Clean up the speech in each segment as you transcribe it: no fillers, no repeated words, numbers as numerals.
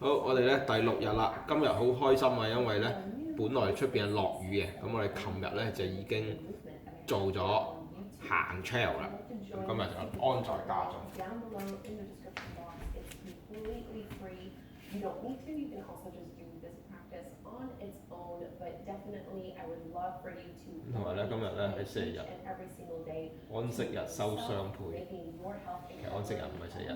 好，我哋咧第6日啦，今日好開心啊，因為咧本來出邊係落雨嘅，咁我哋琴日咧就已經做咗行 trail 啦，咁今日就安在家中。You don't need to, you can also just do this practice on its own, but definitely I would love for you to 同埋咧，今日咧係星期日， and every single day 安息日收雙倍。 making your health 其實安息日唔係星期日，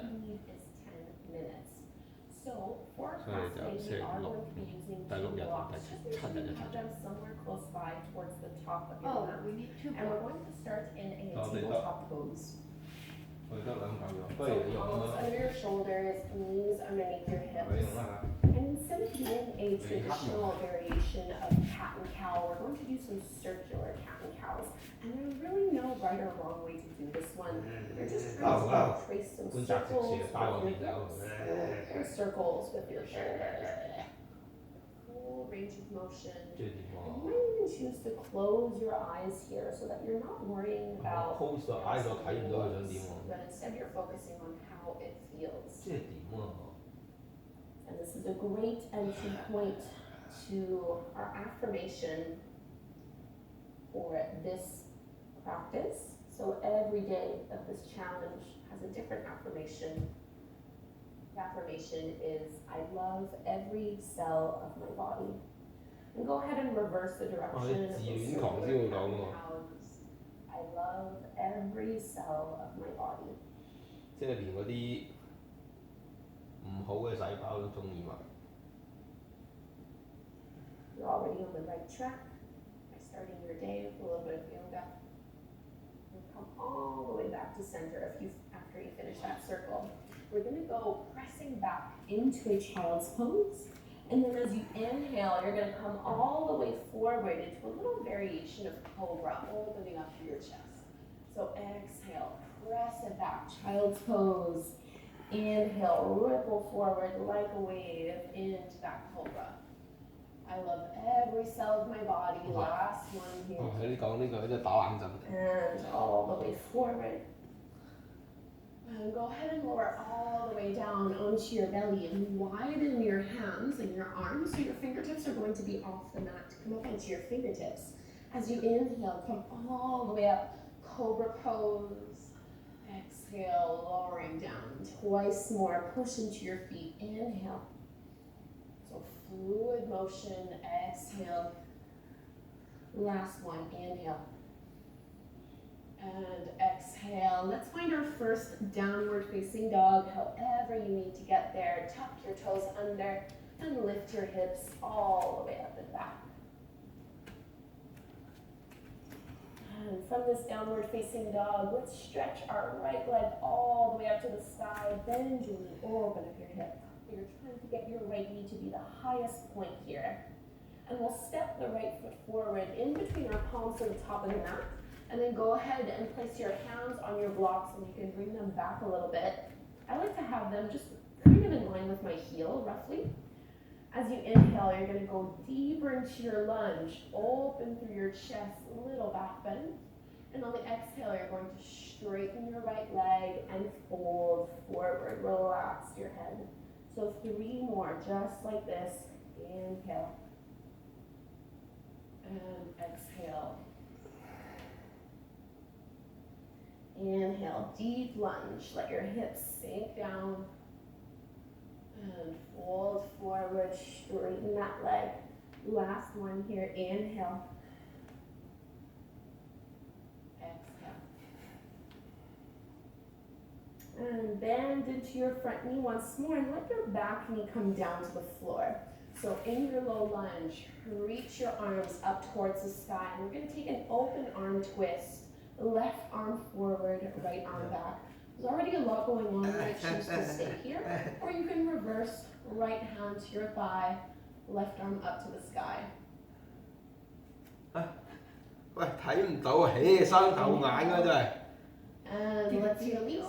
So for 所以就 class 星 today, 期 we are 六、 going to be using 第6 two 日同 blocks. 第 Just 7 make 日 sure 一 you have 齊 them somewhere close by towards the top of your Oh, mat. we need two And we're blocks. going to start in a Tabletop. tabletop pose. 我哋得2嚿肉，不 So 如你用 palms 啦， under your shoulders, knees underneath your 你 hips. 用啦 And instead of doing a traditional variation of cat and cow, we're going to do some circular cat and cows. And there's really no right or wrong way to do this one. You're just trying to trace some circles with your hips and circles with your shoulders. Full range of motion. 即係點 And 啊 you might even choose to close your eyes here so that you're not worrying about ？close 個 eye 就睇唔到佢想點喎， but instead you're focusing on how it feels. 即係點啊？ And this is a great entry point to our affirmation for this practice. So every day of this challenge has a different affirmation. The affirmation is, I love every cell of my body. And go ahead and reverse the direction of those circular cat and cows. I love every cell of my body. 即係連嗰啲唔好嘅細胞都中意埋。 You're already on the right track by starting your day with a little bit of yoga. And come all the way back to center after you finish that circle. We're going to go pressing back into a child's pose. And then as you inhale, you're going to come all the way forward into a little variation of cobra, opening up through your chest. So exhale, press it back, child's pose. Inhale, ripple forward like a wave into that cobra. I love every cell of my body. Last one here. 你講呢個真係打冷震。 And all the way forward. And go ahead and lower all the way down onto your belly and widen your hands and your arms so your fingertips are going to be off the mat. Come up onto your fingertips. As you inhale, come all the way up. Cobra pose. Exhale, lowering down. Twice more. Push into your feet. Inhale. So fluid motion. Exhale. Last one. Inhale. And exhale. Let's find our first downward facing dog. However you need to get there. Tuck your toes under and lift your hips all the way up and back. And from this downward facing dog, let's stretch our right leg all the way up to the sky. Bend your knee, open up your hip. You're trying to get your right knee to be the highest point here. And we'll step the right foot forward in between our palms to the top of the mat. And then go ahead and place your hands on your blocks and you can bring them back a little bit. I like to have them just kind of in line with my heel, roughly. As you inhale, you're going to go deeper into your lunge. Open through your chest, little back bend. And on the exhale, you're going to straighten your right leg and fold forward. Relax your head. So 3 more, just like this. Inhale. And exhale. Inhale, deep lunge. Let your hips sink down. And fold forward, straighten that leg. Last one here, inhale. Exhale. And bend into your front knee once more and let your back knee come down to the floor. So in your low lunge, reach your arms up towards the sky. And we're going to take an open arm twist. Left arm forward, right arm back. There's already a lot going on. You might choose to stay here, or you can reverse right hand to your thigh, left arm up to the sky. 喂，睇唔到啊！起生頭眼㗎真係。 And let's release.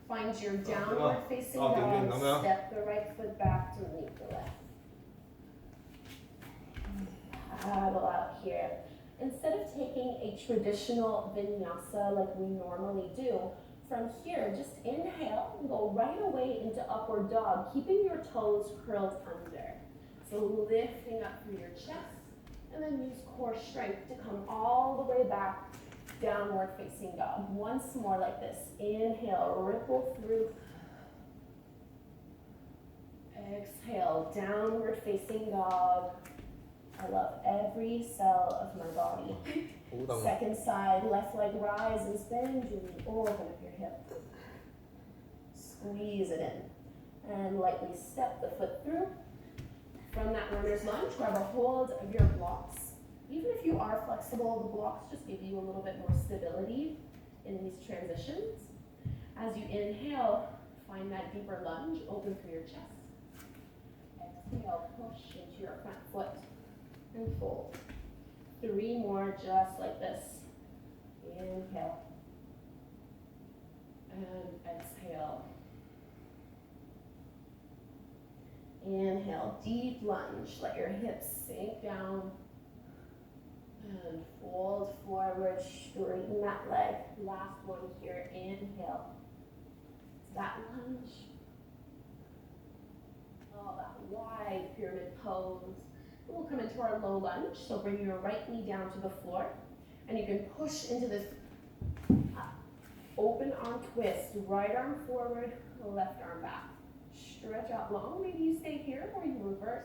Find your downward facing dog. Step the right foot back to meet the left. Paddle out here. Instead of taking a traditional vinyasa like we normally do, from here, just inhale and go right away into upward dog, keeping your toes curled under. So lifting up through your chest, and then use core strength to come all the way back, downward facing dog. Once more like this. Inhale, ripple through. Exhale, downward facing dog. I love every cell of my body. Second side, left leg rises, bend your knee, open up your hip. Squeeze it in. And lightly step the foot through. From that runner's lunge, grab a hold of your blocks. Even if you are flexible, the blocks just give you a little bit more stability in these transitions. As you inhale, find that deeper lunge, open through your chest. Exhale, push into your front foot and fold. 3 more just like this. Inhale. And exhale. Inhale, deep lunge. Let your hips sink down. And fold forward, straighten that leg. Last one here, inhale. It's that lunge. Oh, that wide pyramid pose. We'll come into our low lunge, so bring your right knee down to the floor, and you can push into this open arm twist, right arm forward, left arm back. Stretch out long, maybe you stay here or you reverse.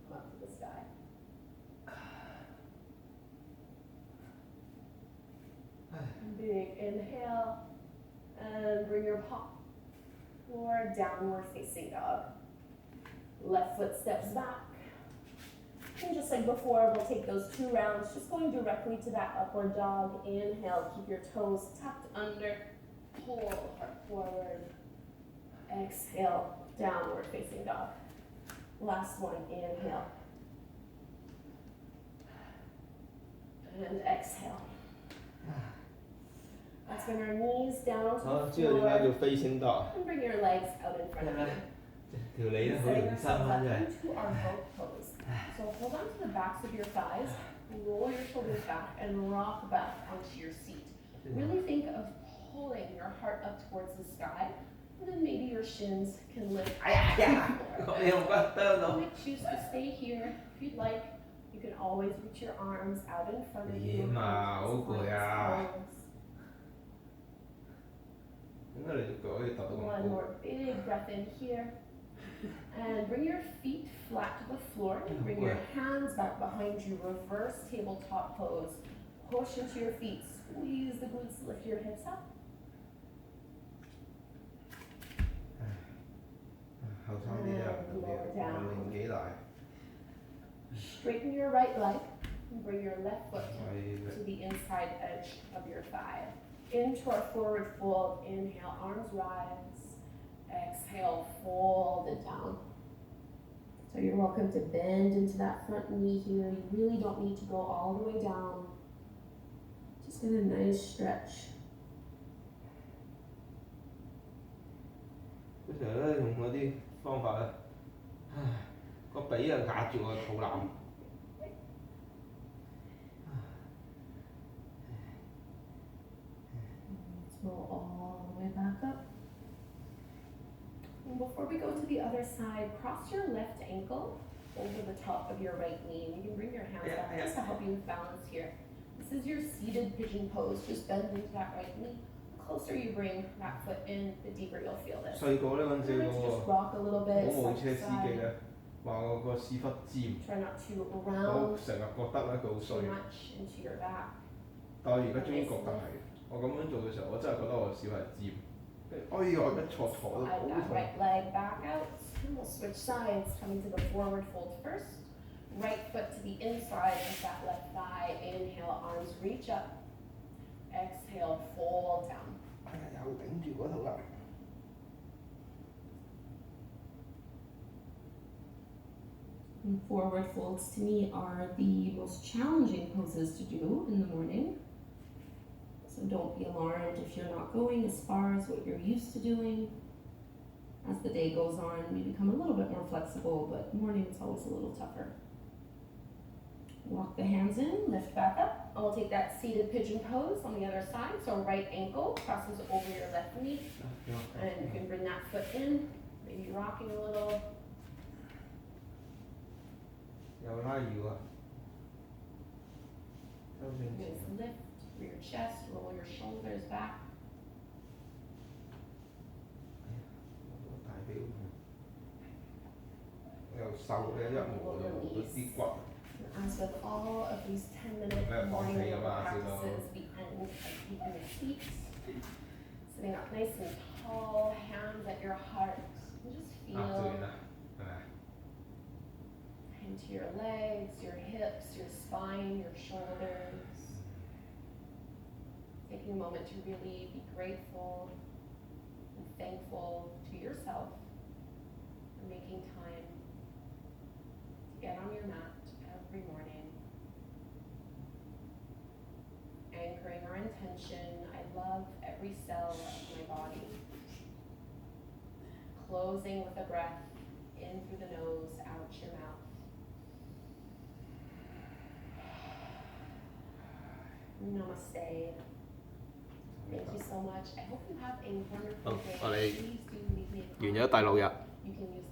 Come up to the sky. Big inhale, and bring your palm forward, downward facing dog. Left foot steps back. And just like before, we'll take those 2 rounds, just going directly to that upward dog. Inhale, keep your toes tucked under, pull heart forward. Exhale, downward facing dog. Last one, inhale. And exhale. Let's bring our knees down to the 知道點解 floor 叫 facing dog？ and bring your legs out in front of you. 條脷咧好 Setting 容易伸 yourself 翻 up 出嚟。 into our boat pose. So hold on to the backs of your thighs, roll your shoulders back, and rock back onto your seat. Really think of pulling your heart up towards the sky, and then maybe your shins can lift. 哎呀，你用骨啄到。 You might choose to stay here if you'd like. You can always reach your arms out in front of you. 點啊，好攰啊！點解你隻腳可以揼到咁 One 高？ more big breath in here. And bring your feet flat to the floor. Bring your hands back behind you. Reverse tabletop pose. Push into your feet. Squeeze the glutes. Lift your hips up. 後生啲啊，我年紀大。 Straighten your right leg. And bring your left foot to the inside edge of your thigh. Into our forward fold. Inhale, arms rise. Exhale, fold it down. So you're welcome to bend into that front knee here. You really don't need to go all the way down. Just get a nice stretch. 佢成日咧用嗰啲方法咧，唉，個髀啊壓住我個肚腩。 Roll all the way back up. And before we go to the other side, cross your left ankle over the top of your right knee. You can bring your hands up just to help you with balance here. This is your seated pigeon pose. Just bend into that right knee. The closer you bring that foot in, the deeper you'll feel this. 細個咧嗰陣時， Just rock a little 我 bit. 冇 side 車 to 司機 side. 咧話我個屎忽尖， Try not to 我 round 成日覺得咧佢好 too 衰。 much into your back. 但我而家終於覺得係，我咁樣做嘅時候，我真係覺得我屎忽係尖。哎呀，一坐到好 Slide 痛。 that right leg back out. And we'll switch sides, coming to the forward fold first. Right foot to the inside of that left thigh. Inhale, arms reach up. Exhale, fold down. 哎呀，又頂住嗰頭啦。 And forward folds to me are the most challenging poses to do in the morning. So don't be alarmed if you're not going as far as what you're used to doing. As the day goes on, you become a little bit more flexible, but morning is always a little tougher. Walk the hands in, lift back up, and we'll take that seated pigeon pose on the other side. So right ankle crosses over your left knee, and you can bring that foot in, maybe rocking a little. 有拉搖啊，周邊 Just lift through your chest, roll your shoulders back. 大髀好痛，又瘦咧，一摸就啲骨。 As with all of these 10-minute morning yoga practices, we end by keeping your feet sitting up nice and tall, hands at your heart, and just feel into your legs, your hips, your spine, your shoulders. Taking a moment to really be grateful and thankful to yourself for making time to get on your mat every morning. Anchoring our intention, I love every cell of my body. Closing with a breath in through the nose, out your mouth. Namaste. Thank you so much. I hope you have a wonderful day. Please do leave me a comment. 完咗第6日。You can use that.